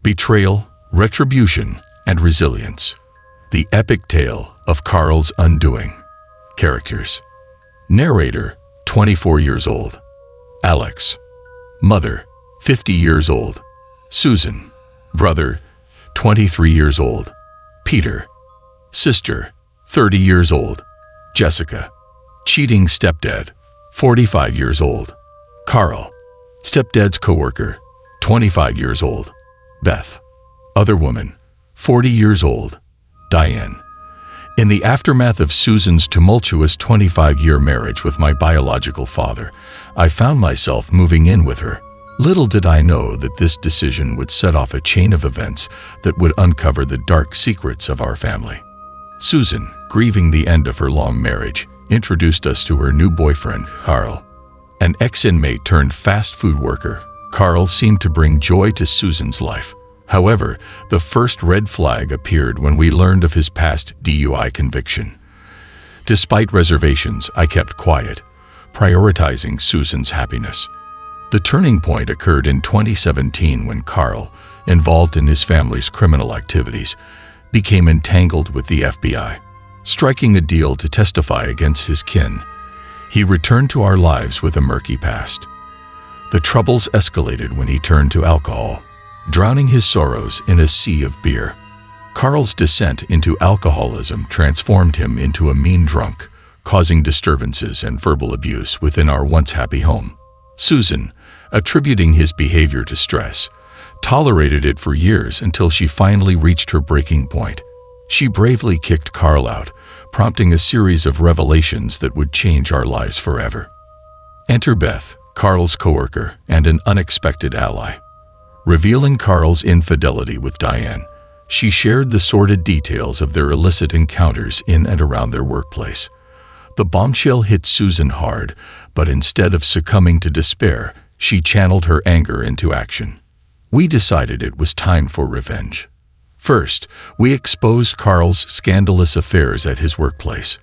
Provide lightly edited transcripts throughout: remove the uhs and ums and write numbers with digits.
Betrayal, Retribution, and Resilience. The epic tale of Carl's undoing. Characters. Narrator, 24 years old. Alex. Mother, 50 years old. Susan. Brother, 23 years old. Peter. Sister, 30 years old. Jessica. Cheating stepdad, 45 years old. Carl. Stepdad's coworker, 25 years old. Beth. Other woman, 40 years old. Diane. In the aftermath of Susan's tumultuous 25-year marriage with my biological father, I found myself moving in with her. Little did I know that this decision would set off a chain of events that would uncover the dark secrets of our family. Susan, grieving the end of her long marriage, introduced us to her new boyfriend, Carl. An ex-inmate turned fast food worker, Carl seemed to bring joy to Susan's life. However, the first red flag appeared when we learned of his past DUI conviction. Despite reservations, I kept quiet, prioritizing Susan's happiness. The turning point occurred in 2017 when Carl, involved in his family's criminal activities, became entangled with the FBI. Striking a deal to testify against his kin, he returned to our lives with a murky past. The troubles escalated when he turned to alcohol, drowning his sorrows in a sea of beer. Carl's descent into alcoholism transformed him into a mean drunk, causing disturbances and verbal abuse within our once happy home. Susan, attributing his behavior to stress, tolerated it for years until she finally reached her breaking point. She bravely kicked Carl out, prompting a series of revelations that would change our lives forever. Enter Beth, Carl's coworker and an unexpected ally. Revealing Carl's infidelity with Diane, she shared the sordid details of their illicit encounters in and around their workplace. The bombshell hit Susan hard, but instead of succumbing to despair, she channeled her anger into action. We decided it was time for revenge. First, we exposed Carl's scandalous affairs at his workplace.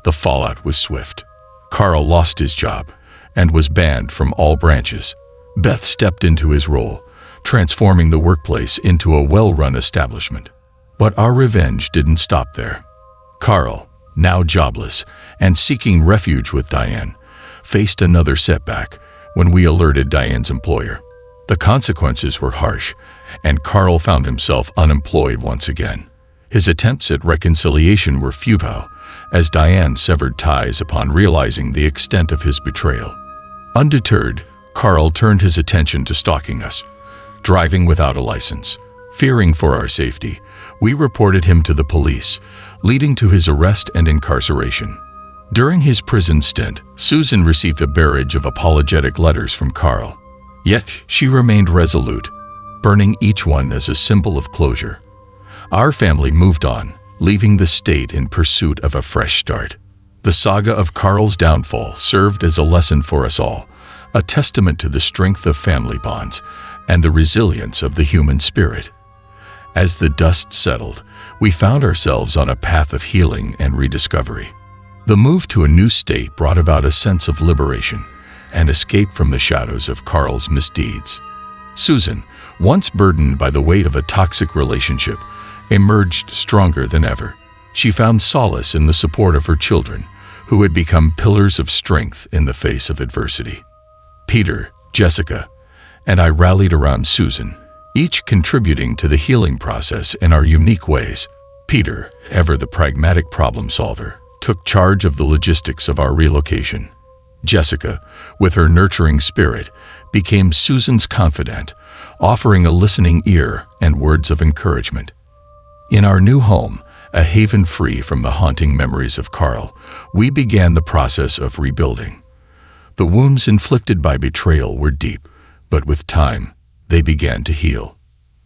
The fallout was swift. Carl lost his job and was banned from all branches. Beth stepped into his role, transforming the workplace into a well-run establishment. But our revenge didn't stop there. Carl, now jobless and seeking refuge with Diane, faced another setback when we alerted Diane's employer. The consequences were harsh, and Carl found himself unemployed once again. His attempts at reconciliation were futile, as Diane severed ties upon realizing the extent of his betrayal. Undeterred, Carl turned his attention to stalking us. Driving without a license, fearing for our safety, we reported him to the police, leading to his arrest and incarceration. During his prison stint, Susan received a barrage of apologetic letters from Carl. Yet she remained resolute, burning each one as a symbol of closure. Our family moved on, leaving the state in pursuit of a fresh start. The saga of Carl's downfall served as a lesson for us all, a testament to the strength of family bonds and the resilience of the human spirit. As the dust settled, we found ourselves on a path of healing and rediscovery. The move to a new state brought about a sense of liberation and escape from the shadows of Carl's misdeeds. Susan, once burdened by the weight of a toxic relationship, emerged stronger than ever. She found solace in the support of her children, who had become pillars of strength in the face of adversity. Peter, Jessica, and I rallied around Susan, each contributing to the healing process in our unique ways. Peter, ever the pragmatic problem solver, took charge of the logistics of our relocation. Jessica, with her nurturing spirit, became Susan's confidant, offering a listening ear and words of encouragement. In our new home, a haven free from the haunting memories of Carl, we began the process of rebuilding. The wounds inflicted by betrayal were deep, but with time, they began to heal.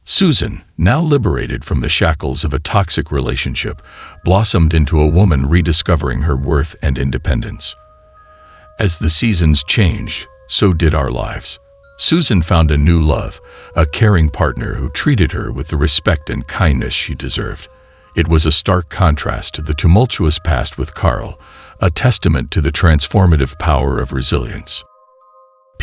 Susan, now liberated from the shackles of a toxic relationship, blossomed into a woman rediscovering her worth and independence. As the seasons changed, so did our lives. Susan found a new love, a caring partner who treated her with the respect and kindness she deserved. It was a stark contrast to the tumultuous past with Carl, a testament to the transformative power of resilience.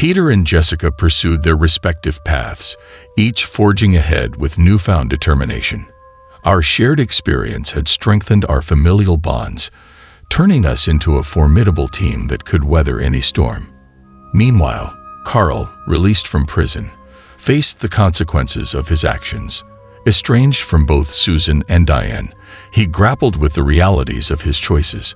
Peter and Jessica pursued their respective paths, each forging ahead with newfound determination. Our shared experience had strengthened our familial bonds, turning us into a formidable team that could weather any storm. Meanwhile, Carl, released from prison, faced the consequences of his actions. Estranged from both Susan and Diane, he grappled with the realities of his choices.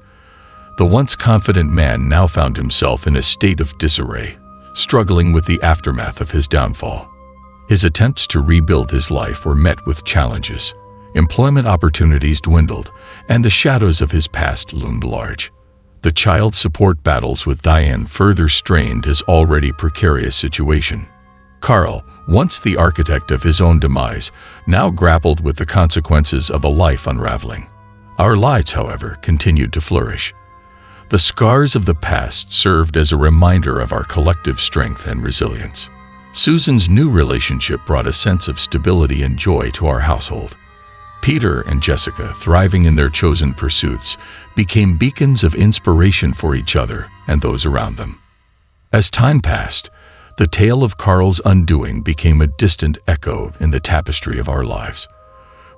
The once confident man now found himself in a state of disarray, struggling with the aftermath of his downfall. His attempts to rebuild his life were met with challenges. Employment opportunities dwindled, and the shadows of his past loomed large. The child support battles with Diane further strained his already precarious situation. Carl, once the architect of his own demise, now grappled with the consequences of a life unraveling. Our lives, however, continued to flourish. The scars of the past served as a reminder of our collective strength and resilience. Susan's new relationship brought a sense of stability and joy to our household. Peter and Jessica, thriving in their chosen pursuits, became beacons of inspiration for each other and those around them. As time passed, the tale of Carl's undoing became a distant echo in the tapestry of our lives.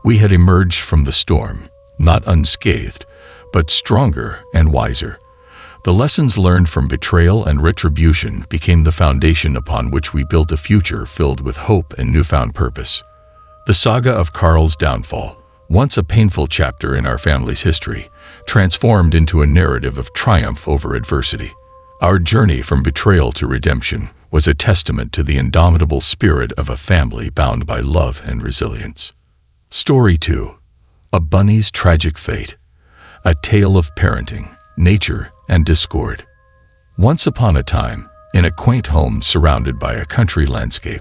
We had emerged from the storm, not unscathed, but stronger and wiser. The lessons learned from betrayal and retribution became the foundation upon which we built a future filled with hope and newfound purpose. The saga of Carl's downfall, once a painful chapter in our family's history, transformed into a narrative of triumph over adversity. Our journey from betrayal to redemption was a testament to the indomitable spirit of a family bound by love and resilience. Story 2. A Bunny's Tragic Fate. A tale of parenting, nature, and discord. Once upon a time, in a quaint home surrounded by a country landscape,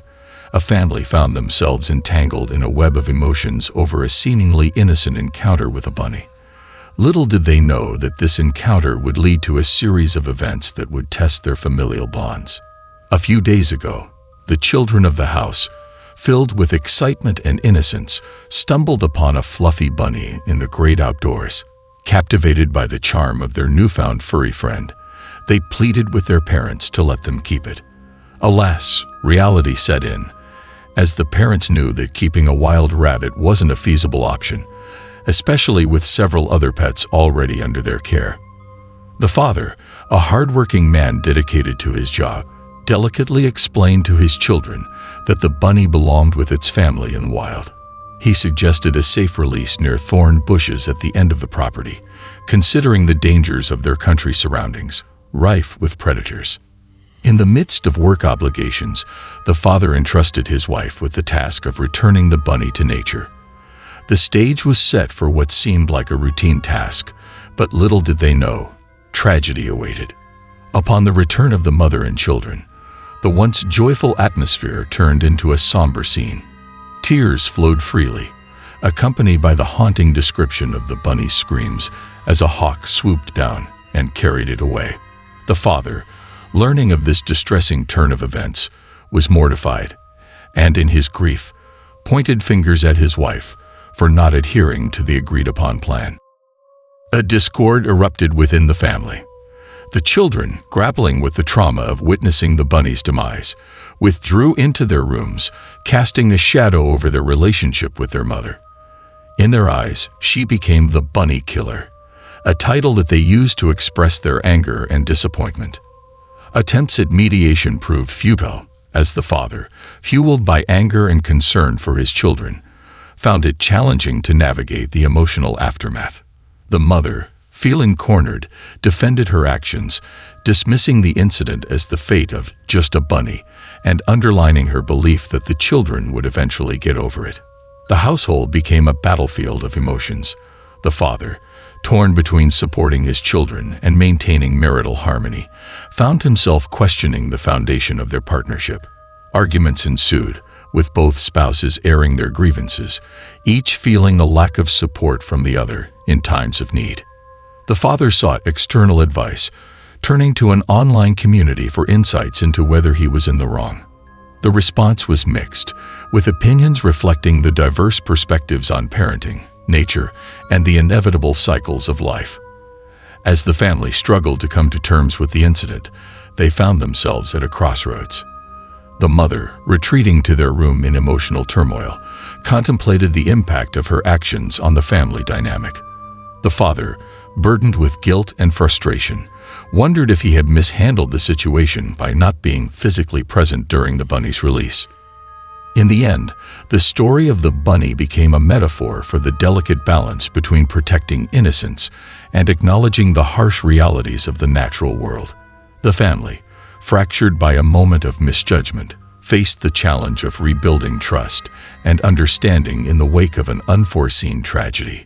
a family found themselves entangled in a web of emotions over a seemingly innocent encounter with a bunny. Little did they know that this encounter would lead to a series of events that would test their familial bonds. A few days ago, the children of the house, filled with excitement and innocence, stumbled upon a fluffy bunny in the great outdoors. Captivated by the charm of their newfound furry friend, they pleaded with their parents to let them keep it. Alas, reality set in, as the parents knew that keeping a wild rabbit wasn't a feasible option, especially with several other pets already under their care. The father, a hardworking man dedicated to his job, delicately explained to his children that the bunny belonged with its family in the wild. He suggested a safe release near thorn bushes at the end of the property, considering the dangers of their country surroundings, rife with predators. In the midst of work obligations, the father entrusted his wife with the task of returning the bunny to nature. The stage was set for what seemed like a routine task, but little did they know, tragedy awaited. Upon the return of the mother and children, the once joyful atmosphere turned into a somber scene. Tears flowed freely, accompanied by the haunting description of the bunny's screams as a hawk swooped down and carried it away. The father, learning of this distressing turn of events, was mortified, and in his grief, pointed fingers at his wife for not adhering to the agreed-upon plan. A discord erupted within the family. The children, grappling with the trauma of witnessing the bunny's demise, withdrew into their rooms, casting a shadow over their relationship with their mother. In their eyes, she became the bunny killer, a title that they used to express their anger and disappointment. Attempts at mediation proved futile, as the father, fueled by anger and concern for his children, found it challenging to navigate the emotional aftermath. The mother, feeling cornered, defended her actions, dismissing the incident as the fate of just a bunny and underlining her belief that the children would eventually get over it. The household became a battlefield of emotions. The father, torn between supporting his children and maintaining marital harmony, found himself questioning the foundation of their partnership. Arguments ensued, with both spouses airing their grievances, each feeling a lack of support from the other in times of need. The father sought external advice, turning to an online community for insights into whether he was in the wrong. The response was mixed, with opinions reflecting the diverse perspectives on parenting, nature, and the inevitable cycles of life. As the family struggled to come to terms with the incident, they found themselves at a crossroads. The mother, retreating to their room in emotional turmoil, contemplated the impact of her actions on the family dynamic. The father, burdened with guilt and frustration, wondered if he had mishandled the situation by not being physically present during the bunny's release. In the end, the story of the bunny became a metaphor for the delicate balance between protecting innocence and acknowledging the harsh realities of the natural world. The family, fractured by a moment of misjudgment, faced the challenge of rebuilding trust and understanding in the wake of an unforeseen tragedy.